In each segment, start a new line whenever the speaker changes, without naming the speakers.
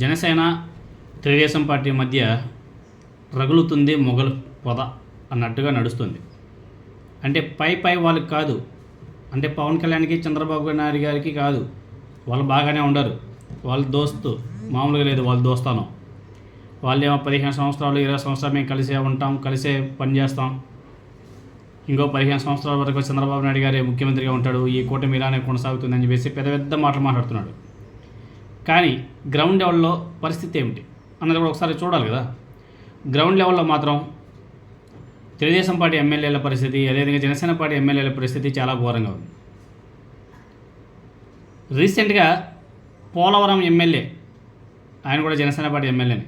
Janasena Telugu Desam party మధ్య రగులుతుంది మొగలు పొద అన్నట్టుగా నడుస్తుంది. అంటే పై వాళ్ళకి కాదు, అంటే పవన్ కళ్యాణ్కి చంద్రబాబు నాయుడు గారికి కాదు, వాళ్ళు బాగానే ఉండరు, వాళ్ళ దోస్తు మామూలుగా లేదు, వాళ్ళు దోస్తాను. వాళ్ళేమో 15 సంవత్సరాలు 20 సంవత్సరాలు మేము కలిసే ఉంటాం, కలిసే పనిచేస్తాం, ఇంకో 15 సంవత్సరాల వరకు చంద్రబాబు నాయుడు గారే ముఖ్యమంత్రిగా ఉంటాడు, ఈ కూటమి ఇలానే కొనసాగుతుందని చెప్పేసి పెద్ద పెద్ద మాటలు మాట్లాడుతున్నాడు. కానీ గ్రౌండ్ లెవెల్లో పరిస్థితి ఏమిటి అన్నది కూడా ఒకసారి చూడాలి కదా. గ్రౌండ్ లెవెల్లో మాత్రం తెలుగుదేశం పార్టీ ఎమ్మెల్యేల పరిస్థితి, అదేవిధంగా జనసేన పార్టీ ఎమ్మెల్యేల పరిస్థితి చాలా ఘోరంగా ఉంది. రీసెంట్గా పోలవరం ఎమ్మెల్యే, ఆయన కూడా జనసేన పార్టీ ఎమ్మెల్యేని,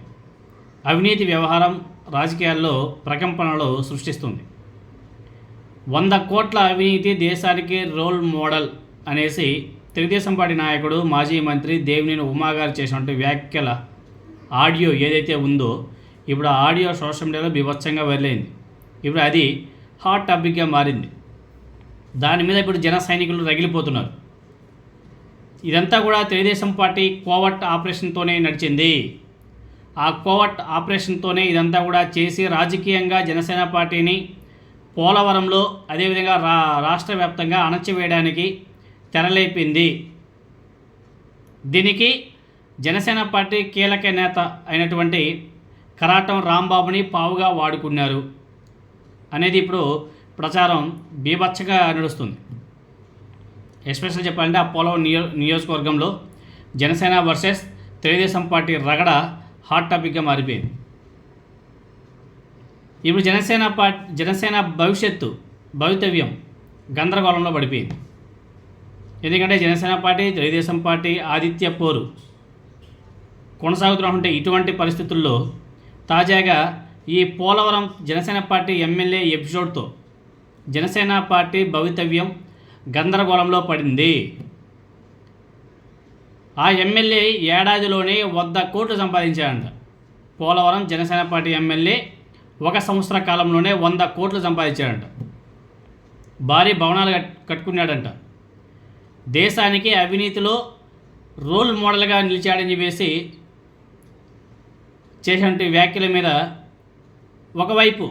అవినీతి వ్యవహారం రాజకీయాల్లో ప్రకంపనలు సృష్టిస్తుంది. 100 కోట్ల అవినీతి దేశానికి రోల్ మోడల్ అనేసి తెలుగుదేశం పార్టీ నాయకుడు మాజీ మంత్రి దేవినేని ఉమా గారు చేసినటువంటి వ్యాఖ్యల ఆడియో ఏదైతే ఉందో, ఇప్పుడు ఆ ఆడియో సోషల్ మీడియాలో బీభత్సంగా వైరలైంది. ఇప్పుడు అది హాట్ టాపిక్గా మారింది. దాని మీద ఇప్పుడు జన సైనికులు రగిలిపోతున్నారు. ఇదంతా కూడా తెలుగుదేశం పార్టీ కోవట్ ఆపరేషన్తోనే నడిచింది. ఆ కోవట్ ఆపరేషన్తోనే ఇదంతా కూడా చేసి రాజకీయంగా జనసేన పార్టీని పోలవరంలో అదేవిధంగా రాష్ట్ర వ్యాప్తంగా అణచివేయడానికి తెరలేపింది. దీనికి జనసేన పార్టీ కీలక నేత అయినటువంటి కరాటం రాంబాబుని పావుగా వాడుకున్నారు అనేది ఇప్పుడు ప్రచారం బీభత్సంగా నడుస్తుంది. ఎస్పెషల్ చెప్పాలంటే ఆ పోలవరం నియోజకవర్గంలో జనసేన వర్సెస్ తెలుగుదేశం పార్టీ రగడ హాట్ టాపిక్గా మారిపోయింది. ఇప్పుడు జనసేన భవితవ్యం గందరగోళంలో పడిపోయింది. ఎందుకంటే జనసేన పార్టీ తెలుగుదేశం పార్టీ ఆధిత్య పోరు కొనసాగుతున్నటువంటి ఇటువంటి పరిస్థితుల్లో తాజాగా ఈ పోలవరం జనసేన పార్టీ ఎమ్మెల్యే ఎపిసోడ్తో జనసేన పార్టీ భవితవ్యం గందరగోళంలో పడింది. ఆ ఎమ్మెల్యే ఏడాదిలోనే 100 కోట్లు సంపాదించాడంట. పోలవరం జనసేన పార్టీ ఎమ్మెల్యే 1 సంవత్సర కాలంలోనే 100 కోట్లు సంపాదించాడంట. భారీ భవనాలు కట్టుకున్నాడంట. దేశానికి అవినీతిలో రోల్ మోడల్గా నిలిచాడని చెప్పేసి చేసినటువంటి వ్యాఖ్యల మీద ఒకవైపు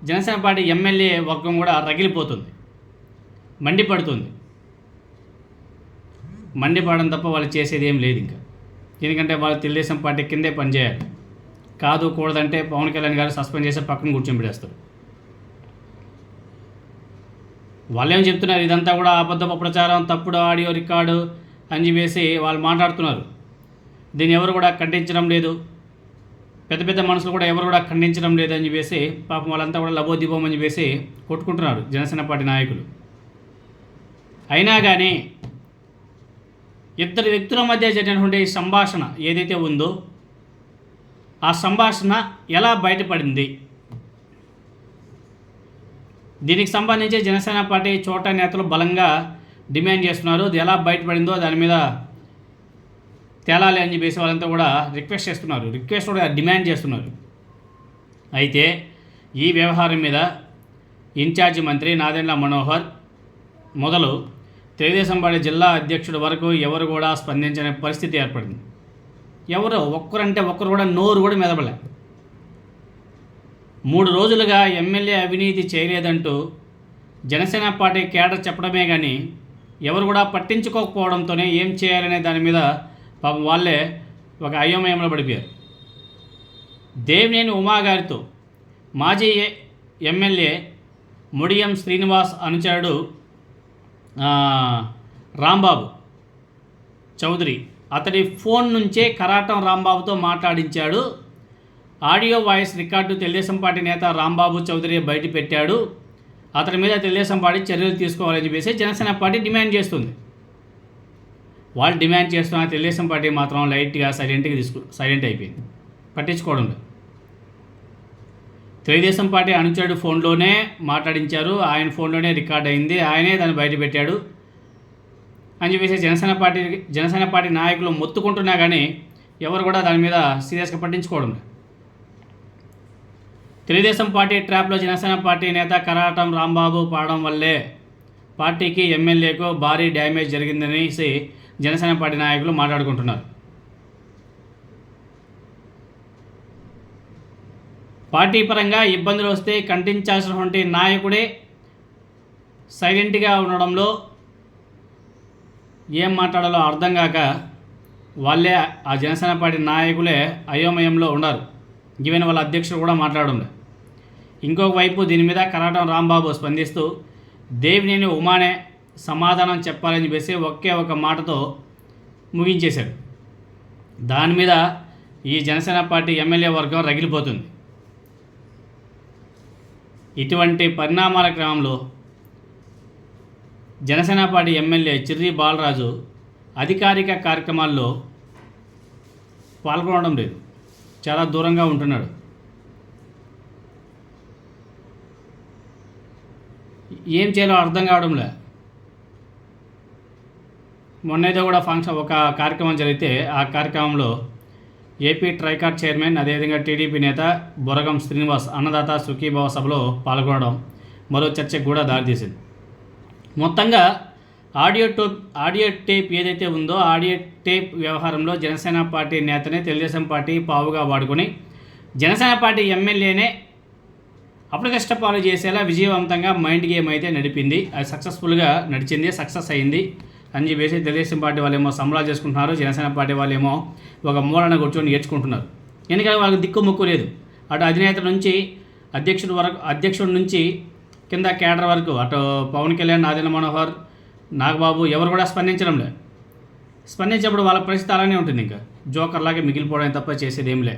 జనసేన పార్టీ ఎమ్మెల్యే వర్గం కూడా రగిలిపోతుంది, మండిపడుతుంది. మండిపడడం తప్ప వాళ్ళు చేసేది ఏం లేదు ఇంకా. ఎందుకంటే వాళ్ళు తెలుగుదేశం పార్టీ కిందే పనిచేయాలి. కాదు కూడదంటే పవన్ కళ్యాణ్ గారు సస్పెండ్ చేసి పక్కన కూర్చొని పెడేస్తారు. వాళ్ళు ఏం చెప్తున్నారు, ఇదంతా కూడా అబద్ధపు ప్రచారం, తప్పుడు ఆడియో రికార్డు అని చెప్పేసి వాళ్ళు మాట్లాడుతున్నారు. దీన్ని ఎవరు కూడా ఖండించడం లేదు. పెద్ద పెద్ద మనుషులు కూడా ఎవరు కూడా ఖండించడం లేదు అని చెప్పేసి పాపం వాళ్ళంతా కూడా లబోదిబోం అని చెప్పేసి కొట్టుకుంటున్నారు జనసేన పార్టీ నాయకులు. అయినా కానీ ఇద్దరు వ్యక్తుల మధ్య జరిగినటువంటి సంభాషణ ఏదైతే ఉందో ఆ సంభాషణ ఎలా బయటపడింది, దీనికి సంబంధించి జనసేన పార్టీ చోట నేతలు బలంగా డిమాండ్ చేస్తున్నారు. అది ఎలా బయటపడిందో దాని మీద తేలాలి అని చెప్పేసి వాళ్ళంతా కూడా రిక్వెస్ట్ కూడా డిమాండ్ చేస్తున్నారు. అయితే ఈ వ్యవహారం మీద ఇన్ఛార్జి మంత్రి నాదెండ్ల మనోహర్ మొదలు తెలుగుదేశం పార్టీ జిల్లా అధ్యక్షుడు వరకు ఎవరు కూడా స్పందించని పరిస్థితి ఏర్పడింది. ఒక్కరు కూడా నోరు కూడా మెదపలే. 3 రోజులుగా ఎమ్మెల్యే అవినీతి చేయలేదంటూ జనసేన పార్టీ కేడర్ చెప్పడమే కానీ ఎవరు కూడా పట్టించుకోకపోవడంతోనే ఏం చేయాలనే దాని మీద పాపం వాళ్ళే ఒక అయోమయంలో పడిపోయారు. దేవినేని ఉమా గారితో మాజీ ఎమ్మెల్యే ముడియం శ్రీనివాస్ అనుచరుడు రాంబాబు చౌదరి అతడి ఫోన్ నుంచే కరాటం రాంబాబుతో మాట్లాడించాడు. Audio voice record Telugu Desam party నేత రాంబాబు చౌదరి బయట పెట్టాడు. అతని మీద తెలుగుదేశం పార్టీ చర్యలు తీసుకోవాలని చెప్పేసి జనసేన పార్టీ డిమాండ్ చేస్తుంది. వాళ్ళు డిమాండ్ చేస్తున్న తెలుగుదేశం పార్టీ మాత్రం లైట్గా సైలెంట్ అయిపోయింది, పట్టించుకోవడం లేదు. తెలుగుదేశం పార్టీ అనుచరుడు ఫోన్లోనే మాట్లాడించారు, ఆయన ఫోన్లోనే రికార్డ్ అయింది, ఆయనే దాన్ని బయట పెట్టాడు అని చెప్పేసి జనసేన పార్టీ నాయకులు మొత్తుకుంటున్నా కానీ ఎవరు కూడా దాని మీద సీరియస్గా పట్టించుకోవడం లేదు. తెలుగుదేశం పార్టీ ట్రాప్లో జనసేన పార్టీ నేత కరాటం రాంబాబు పడడం వల్లే పార్టీకి ఎమ్మెల్యేకు భారీ డ్యామేజ్ జరిగిందనేసి జనసేన పార్టీ నాయకులు మాట్లాడుకుంటున్నారు. పార్టీ పరంగా ఇబ్బందులు వస్తే ఖండించాల్సినటువంటి నాయకుడే సైలెంట్గా ఉండడంలో ఏం మాట్లాడాలో అర్థం కాక వాళ్ళే ఆ జనసేన పార్టీ నాయకులే అయోమయంలో ఉన్నారు. ఈవెన్ వాళ్ళ అధ్యక్షుడు కూడా మాట్లాడడం. ఇంకొక వైపు దీని మీద కరాటం రాంబాబు స్పందిస్తూ దేవినేని ఉమానే సమాధానం చెప్పాలని చెప్పేసి ఒకే ఒక మాటతో ముగించేశాడు. దాని మీద ఈ జనసేన పార్టీ ఎమ్మెల్యే వర్గం రగిలిపోతుంది. ఇటువంటి పరిణామాల క్రమంలో జనసేన పార్టీ ఎమ్మెల్యే చిర్రి బాలరాజు అధికారిక కార్యక్రమాల్లో పాల్గొనడం లేదు, చాలా దూరంగా ఉంటున్నాడు. ఏం చేయాలో అర్థం కావడంలే. మొన్నైతే కూడా ఫంక్షన్ ఒక కార్యక్రమం జరిగితే ఆ కార్యక్రమంలో ఏపీ ట్రైకార్ చైర్మన్ అదేవిధంగా టీడీపీ నేత బొరగం శ్రీనివాస్ అన్నదాత సుఖీభావ సభలో పాల్గొనడం మరో చర్చకు కూడా దారితీసింది. మొత్తంగా ఆడియో టేప్ ఏదైతే ఉందో ఆడియో టేప్ వ్యవహారంలో జనసేన పార్టీ నేతనే తెలుగుదేశం పార్టీ పావుగా వాడుకొని జనసేన పార్టీ ఎమ్మెల్యేనే అప్రతిష్ట పాలు చేసేలా విజయవంతంగా మైండ్ గేమ్ అయితే నడిపింది. అది సక్సెస్ఫుల్గా నడిచింది, సక్సెస్ అయింది అని చెప్పేసి తెలుగుదేశం పార్టీ వాళ్ళేమో సంబరాలు చేసుకుంటున్నారు, జనసేన పార్టీ వాళ్ళేమో ఒక మూలన కూర్చొని నేర్చుకుంటున్నారు. ఎందుకంటే వాళ్ళకి దిక్కు ముక్కు లేదు. అటు అధినేత నుంచి అధ్యక్షుడి నుంచి కింద కేడర్ వరకు అటు పవన్ కళ్యాణ్, నాదెండ్ల మనోహర్, నాగబాబు ఎవరు కూడా స్పందించడంలే. స్పందించినప్పుడు వాళ్ళ పరిస్థితి అలానే ఉంటుంది, ఇంకా జోకర్లాగే మిగిలిపోవడం తప్ప చేసేది ఏం లే.